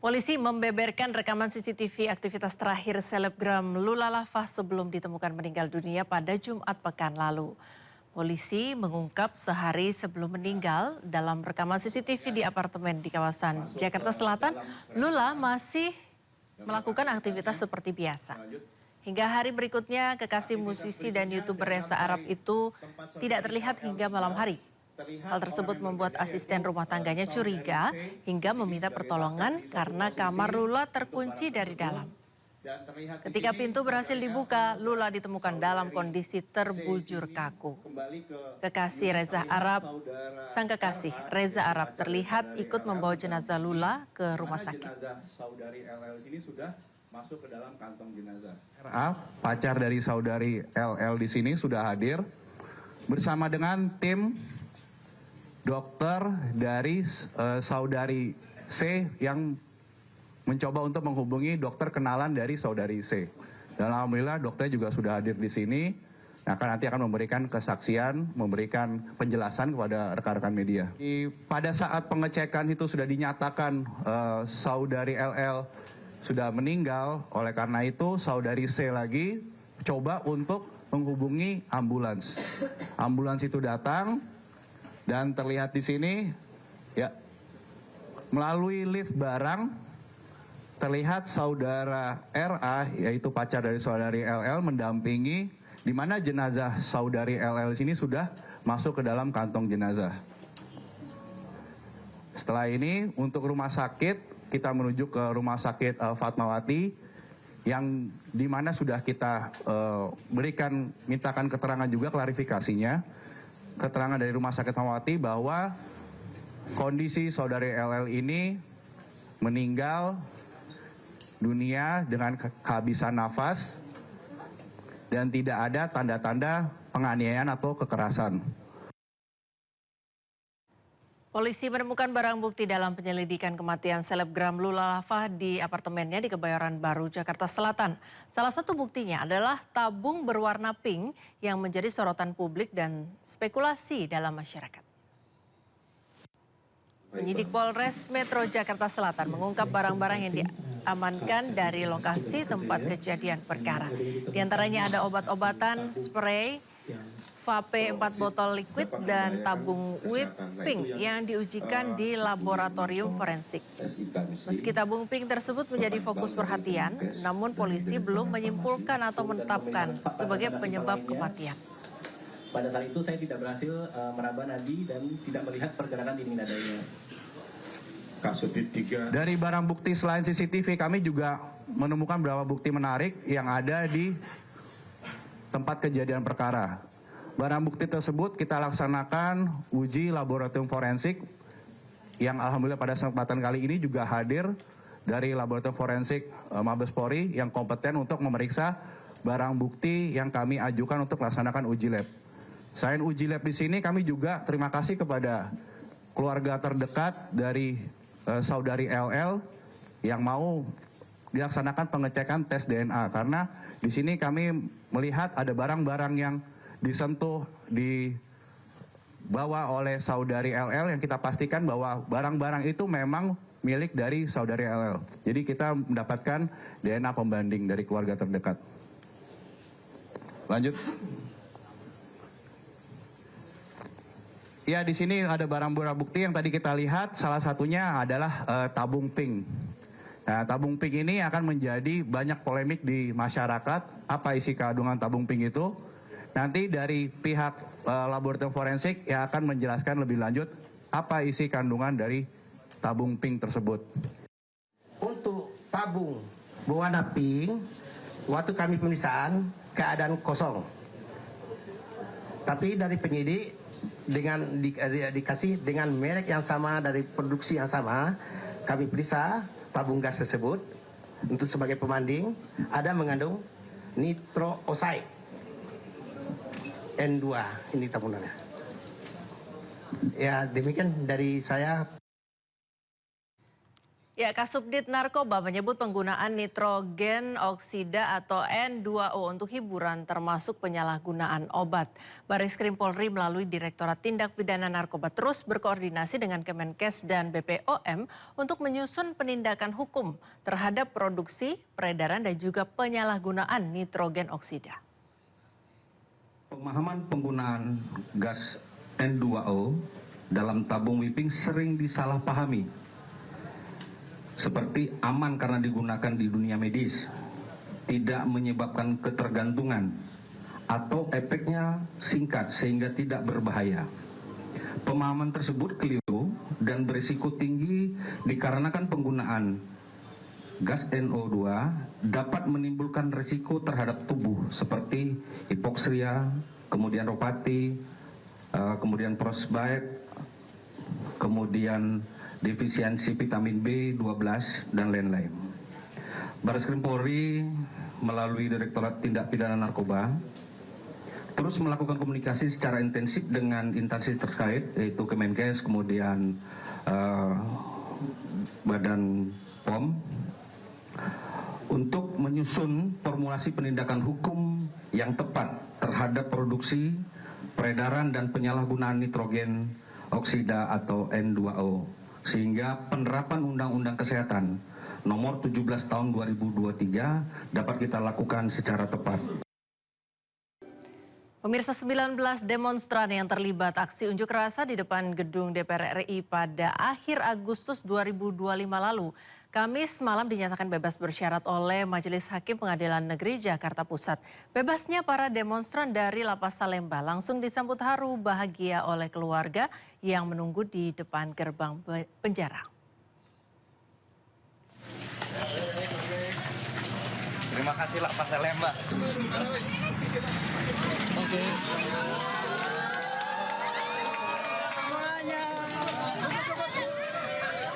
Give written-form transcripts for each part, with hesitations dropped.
Polisi membeberkan rekaman CCTV aktivitas terakhir selebgram Lula Lava sebelum ditemukan meninggal dunia pada Jumat pekan lalu. Polisi mengungkap sehari sebelum meninggal dalam rekaman CCTV di apartemen di kawasan Jakarta Selatan, Lula masih melakukan aktivitas seperti biasa. Hingga hari berikutnya, kekasih musisi dan YouTuber Reza Arab itu tidak terlihat hingga malam hari. Hal tersebut membuat asisten rumah tangganya curiga hingga meminta pertolongan karena kamar Lula terkunci dari dalam. Ketika pintu berhasil dibuka, Lula ditemukan dalam kondisi terbujur kaku. Sang kekasih Reza Arab terlihat ikut membawa jenazah Lula ke rumah sakit. Saudari LL sini sudah masuk ke dalam kantong jenazah. RA, pacar dari saudari LL di sini sudah hadir bersama dengan tim dokter dari saudari C yang mencoba untuk menghubungi dokter kenalan dari saudari C. Dan alhamdulillah dokter juga sudah hadir di sini. Nanti akan memberikan kesaksian, memberikan penjelasan kepada rekan-rekan media. Pada saat pengecekan itu sudah dinyatakan saudari LL sudah meninggal, oleh karena itu saudari C lagi coba untuk menghubungi ambulans. Ambulans itu datang dan terlihat di sini ya melalui lift barang terlihat saudara RA yaitu pacar dari saudari LL mendampingi di mana jenazah saudari LL sini sudah masuk ke dalam kantong jenazah. Setelah ini untuk rumah sakit kita menuju ke rumah sakit Fatmawati yang di mana sudah kita mintakan keterangan juga klarifikasinya. Keterangan dari Rumah Sakit Fatmawati bahwa kondisi saudari LL ini meninggal dunia dengan kehabisan nafas dan tidak ada tanda-tanda penganiayaan atau kekerasan. Polisi menemukan barang bukti dalam penyelidikan kematian selebgram Lula Lava di apartemennya di Kebayoran Baru, Jakarta Selatan. Salah satu buktinya adalah tabung berwarna pink yang menjadi sorotan publik dan spekulasi dalam masyarakat. Penyidik Polres Metro Jakarta Selatan mengungkap barang-barang yang diamankan dari lokasi tempat kejadian perkara. Di antaranya ada obat-obatan, spray, vape 4 botol liquid dan tabung whip pink yang diujikan di laboratorium forensik. Meski tabung pink tersebut menjadi fokus perhatian, namun polisi belum menyimpulkan atau menetapkan sebagai penyebab kematian. Pada saat itu saya tidak berhasil meraba nadi dan tidak melihat pergerakan dinding dadanya. Dari barang bukti selain CCTV kami juga menemukan beberapa bukti menarik yang ada di tempat kejadian perkara. Barang bukti tersebut kita laksanakan uji laboratorium forensik yang alhamdulillah pada kesempatan kali ini juga hadir dari laboratorium forensik Mabes Polri yang kompeten untuk memeriksa barang bukti yang kami ajukan untuk melaksanakan uji lab. Selain uji lab di sini kami juga terima kasih kepada keluarga terdekat dari saudari LL yang mau dilaksanakan pengecekan tes DNA karena di sini kami melihat ada barang-barang yang disentuh, dibawa oleh saudari LL yang kita pastikan bahwa barang-barang itu memang milik dari saudari LL. Jadi kita mendapatkan DNA pembanding dari keluarga terdekat. Lanjut. Ya, di sini ada barang-barang bukti yang tadi kita lihat, salah satunya adalah tabung pink. Nah, tabung pink ini akan menjadi banyak polemik di masyarakat. Apa isi kandungan tabung pink itu? Nanti dari pihak laboratorium forensik yang akan menjelaskan lebih lanjut apa isi kandungan dari tabung pink tersebut. Untuk tabung berwarna pink, waktu kami pemeriksaan keadaan kosong. Tapi dari penyidik dengan dikasih dengan merek yang sama dari produksi yang sama, kami periksa tabung gas tersebut untuk sebagai pembanding ada mengandung nitrooxide. N2 ini tabungannya. Ya demikian dari saya. Ya, Kasubdit Narkoba menyebut penggunaan nitrogen oksida atau N2O untuk hiburan termasuk penyalahgunaan obat. Bareskrim Polri melalui Direktorat Tindak Pidana Narkoba terus berkoordinasi dengan Kemenkes dan BPOM untuk menyusun penindakan hukum terhadap produksi, peredaran dan juga penyalahgunaan nitrogen oksida. Pemahaman penggunaan gas N2O dalam tabung whipping sering disalahpahami. Seperti aman karena digunakan di dunia medis, tidak menyebabkan ketergantungan, atau efeknya singkat sehingga tidak berbahaya. Pemahaman tersebut keliru dan berisiko tinggi dikarenakan penggunaan gas NO2 dapat menimbulkan risiko terhadap tubuh seperti hipoksia, kemudian ropati, kemudian frostbite, kemudian defisiensi vitamin B12 dan lain-lain. Bareskrim Polri melalui Direktorat Tindak Pidana Narkoba terus melakukan komunikasi secara intensif dengan instansi terkait yaitu Kemenkes, kemudian Badan POM untuk menyusun formulasi penindakan hukum yang tepat terhadap produksi, peredaran dan penyalahgunaan nitrogen oksida atau N2O. Sehingga penerapan Undang-Undang Kesehatan nomor 17 tahun 2023 dapat kita lakukan secara tepat. Pemirsa, 19 demonstran yang terlibat aksi unjuk rasa di depan gedung DPR RI pada akhir Agustus 2025 lalu, Kamis malam dinyatakan bebas bersyarat oleh Majelis Hakim Pengadilan Negeri Jakarta Pusat. Bebasnya para demonstran dari Lapas Salemba langsung disambut haru bahagia oleh keluarga yang menunggu di depan gerbang penjara. Terima kasih Lapas Salemba. Oke.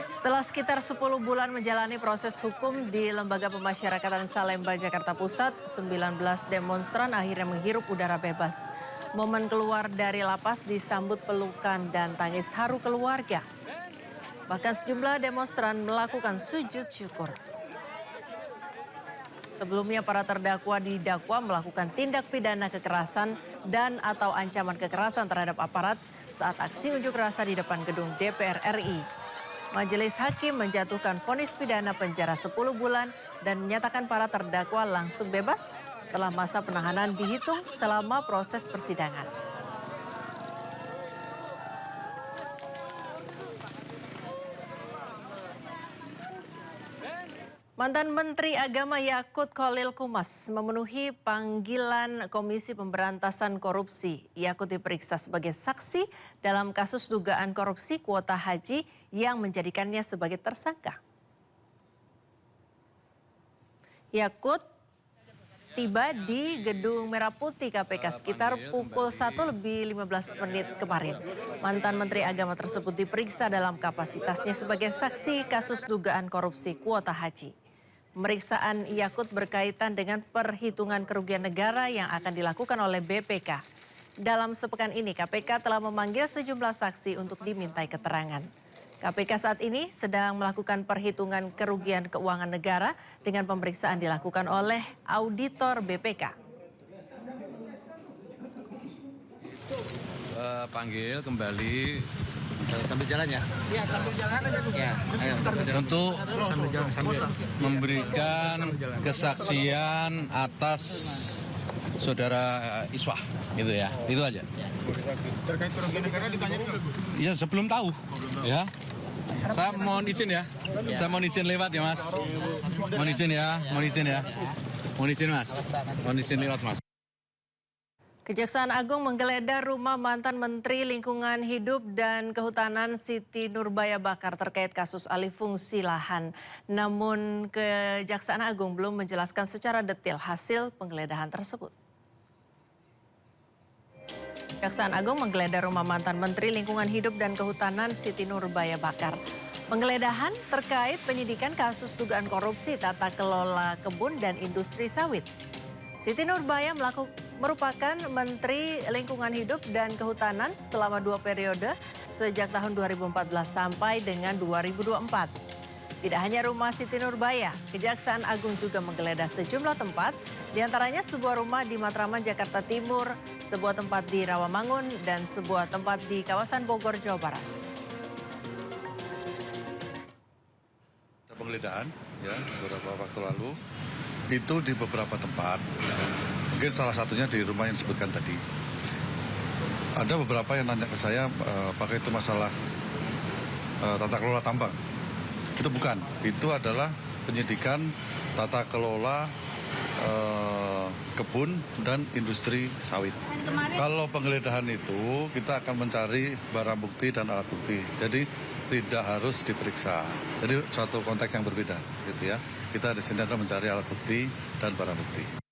Setelah sekitar 10 bulan menjalani proses hukum di Lembaga Pemasyarakatan Salemba, Jakarta Pusat, 19 demonstran akhirnya menghirup udara bebas. Momen keluar dari lapas disambut pelukan dan tangis haru keluarga. Bahkan sejumlah demonstran melakukan sujud syukur. Sebelumnya para terdakwa didakwa melakukan tindak pidana kekerasan dan atau ancaman kekerasan terhadap aparat saat aksi unjuk rasa di depan gedung DPR RI. Majelis Hakim menjatuhkan vonis pidana penjara 10 bulan dan menyatakan para terdakwa langsung bebas setelah masa penahanan dihitung selama proses persidangan. Mantan Menteri Agama Yakut Khalil Qumas memenuhi panggilan Komisi Pemberantasan Korupsi. Yakut diperiksa sebagai saksi dalam kasus dugaan korupsi kuota haji yang menjadikannya sebagai tersangka. Yakut tiba di Gedung Merah Putih KPK sekitar pukul 1:15 kemarin. Mantan Menteri Agama tersebut diperiksa dalam kapasitasnya sebagai saksi kasus dugaan korupsi kuota haji. Pemeriksaan Yakut berkaitan dengan perhitungan kerugian negara yang akan dilakukan oleh BPK. Dalam sepekan ini KPK telah memanggil sejumlah saksi untuk dimintai keterangan. KPK saat ini sedang melakukan perhitungan kerugian keuangan negara dengan pemeriksaan dilakukan oleh auditor BPK. Panggil kembali Sambil jalan ya? Iya, sambil jalan aja. Ya, ayo. Untuk memberikan kesaksian atas saudara Iswah, gitu ya. Itu aja. Terkait kerugian negara ditanya dulu. Ya, sebelum tahu. Ya. Saya mohon izin ya. Saya mohon izin lewat ya, Mas. Mohon izin ya, mohon izin ya. Mohon izin, Mas. Mohon izin lewat, Mas. Kejaksaan Agung menggeledah rumah mantan Menteri Lingkungan Hidup dan Kehutanan Siti Nurbaya Bakar terkait kasus alih fungsi lahan. Namun Kejaksaan Agung belum menjelaskan secara detail hasil penggeledahan tersebut. Kejaksaan Agung menggeledah rumah mantan Menteri Lingkungan Hidup dan Kehutanan Siti Nurbaya Bakar. Penggeledahan terkait penyidikan kasus dugaan korupsi tata kelola kebun dan industri sawit. Siti Nurbaya merupakan Menteri Lingkungan Hidup dan Kehutanan selama 2 periode sejak tahun 2014 sampai dengan 2024. Tidak hanya rumah Siti Nurbaya, Kejaksaan Agung juga menggeledah sejumlah tempat, diantaranya sebuah rumah di Matraman, Jakarta Timur, sebuah tempat di Rawamangun, dan sebuah tempat di kawasan Bogor, Jawa Barat. Penggeledahan ya beberapa waktu lalu itu di beberapa tempat, mungkin salah satunya di rumah yang disebutkan tadi. Ada beberapa yang nanya ke saya apakah itu masalah tata kelola tambang. Itu bukan, itu adalah penyidikan tata kelola kebun dan industri sawit. Kalau penggeledahan itu kita akan mencari barang bukti dan alat bukti. Jadi tidak harus diperiksa. Jadi suatu konteks yang berbeda di situ ya. Kita di sini adalah mencari alat bukti dan barang bukti.